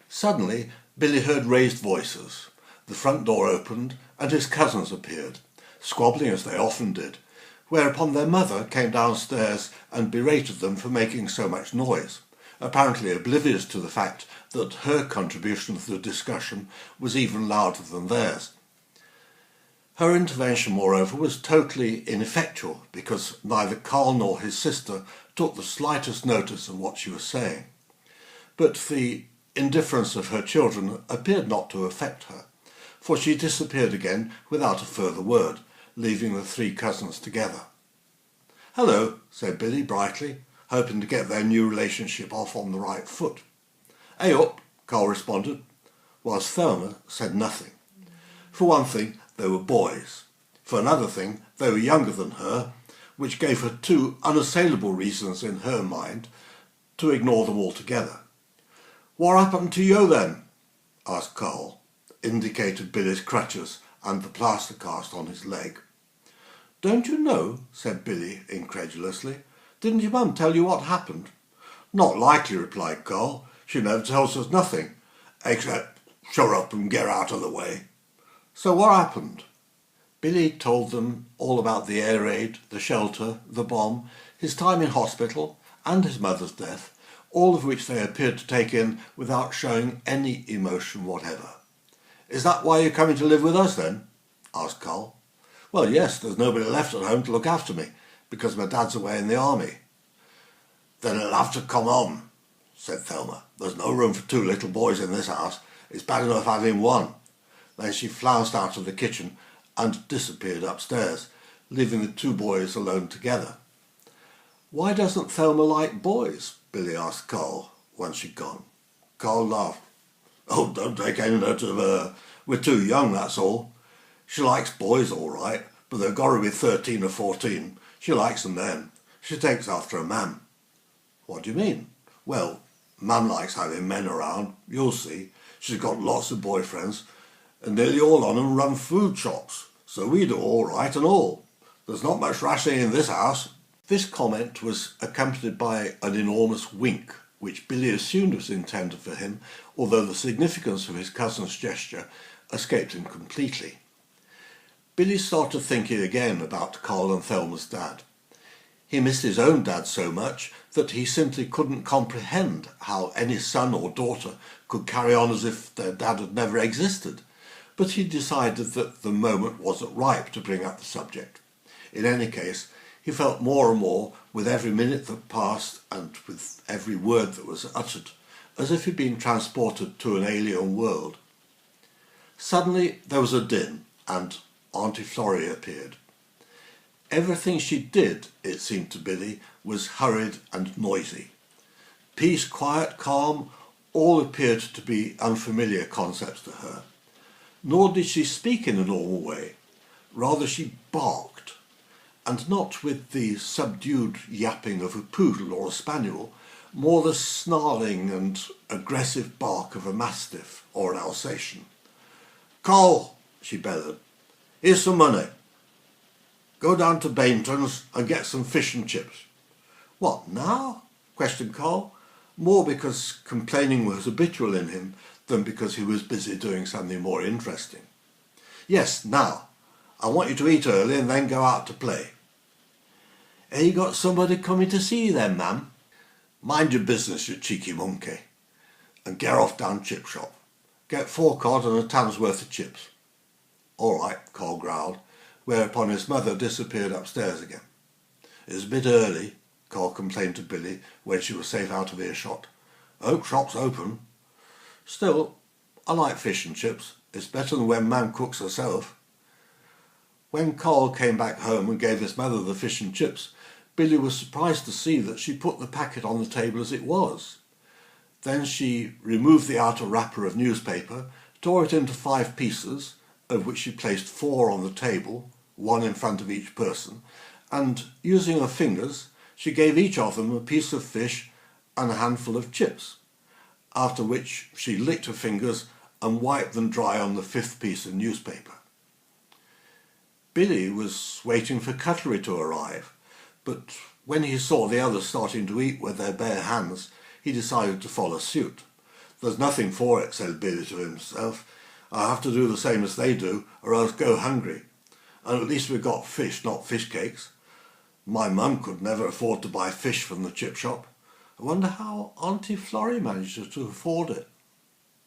Suddenly, Billy heard raised voices. The front door opened and his cousins appeared, squabbling as they often did, whereupon their mother came downstairs and berated them for making so much noise, apparently oblivious to the fact that her contribution to the discussion was even louder than theirs. Her intervention, moreover, was totally ineffectual because neither Carl nor his sister took the slightest notice of what she was saying. But the indifference of her children appeared not to affect her, for she disappeared again without a further word, leaving the three cousins together. "Hello," said Billy brightly, hoping to get their new relationship off on the right foot. "Hey up," Carl responded, whilst Thelma said nothing. For one thing, they were boys. For another thing, they were younger than her, which gave her two unassailable reasons in her mind to ignore them altogether. "What happened to you then?" asked Carl, indicated Billy's crutches and the plaster cast on his leg. "Don't you know?" said Billy incredulously. "Didn't your mum tell you what happened?" "Not likely," replied Carl. "She never tells us nothing, except shut up and get out of the way." "So what happened?" Billy told them all about the air raid, the shelter, the bomb, his time in hospital, and his mother's death, all of which they appeared to take in without showing any emotion whatever. "Is that why you're coming to live with us then?" asked Carl. "Well, yes, there's nobody left at home to look after me, because my dad's away in the army." "Then it'll have to come on," said Thelma. "There's no room for two little boys in this house. It's bad enough having one." Then she flounced out of the kitchen and disappeared upstairs, leaving the two boys alone together. "Why doesn't Thelma like boys?" Billy asked Carl once she'd gone. Carl laughed. "Oh, don't take any note of her. We're too young, that's all. She likes boys all right, but they've got to be 13 or 14. She likes them then. She takes after a man." "What do you mean?" "Well, Mum likes having men around. You'll see. She's got lots of boyfriends, and nearly all on 'em run food shops. So we do all right and all. There's not much rationing in this house." This comment was accompanied by an enormous wink, which Billy assumed was intended for him, although the significance of his cousin's gesture escaped him completely. Billy started thinking again about Carl and Thelma's dad. He missed his own dad so much that he simply couldn't comprehend how any son or daughter could carry on as if their dad had never existed, but he decided that the moment wasn't ripe to bring up the subject. In any case, he felt more and more, with every minute that passed and with every word that was uttered, as if he'd been transported to an alien world. Suddenly there was a din, and Auntie Florrie appeared. Everything she did, it seemed to Billy, was hurried and noisy. Peace, quiet, calm, all appeared to be unfamiliar concepts to her. Nor did she speak in a normal way. Rather she barked, and not with the subdued yapping of a poodle or a spaniel, more the snarling and aggressive bark of a mastiff or an Alsatian. "Carl," she bellowed, "here's some money. Go down to Bainton's and get some fish and chips." "What, now?" questioned Carl, more because complaining was habitual in him than because he was busy doing something more interesting. "Yes, now. I want you to eat early and then go out to play." "Have you got somebody coming to see you then, ma'am?" "Mind your business, you cheeky monkey, and get off down chip shop. Get 4 cod and a tan's worth of chips." "All right," Carl growled, whereupon his mother disappeared upstairs again. "It's a bit early," Carl complained to Billy when she was safe out of earshot. "Hope shop's open. Still, I like fish and chips. It's better than when Mam cooks herself." When Carl came back home and gave his mother the fish and chips, Billy was surprised to see that she put the packet on the table as it was. Then she removed the outer wrapper of newspaper, tore it into 5 pieces, of which she placed 4 on the table, 1 in front of each person, and, using her fingers, she gave each of them a piece of fish and a handful of chips, after which she licked her fingers and wiped them dry on the 5th piece of newspaper. Billy was waiting for cutlery to arrive, but when he saw the others starting to eat with their bare hands, he decided to follow suit. "There's nothing for it," said Billy to himself. "I'll have to do the same as they do, or else go hungry. And at least we've got fish, not fish cakes. My mum could never afford to buy fish from the chip shop. I wonder how Auntie Florrie manages to afford it."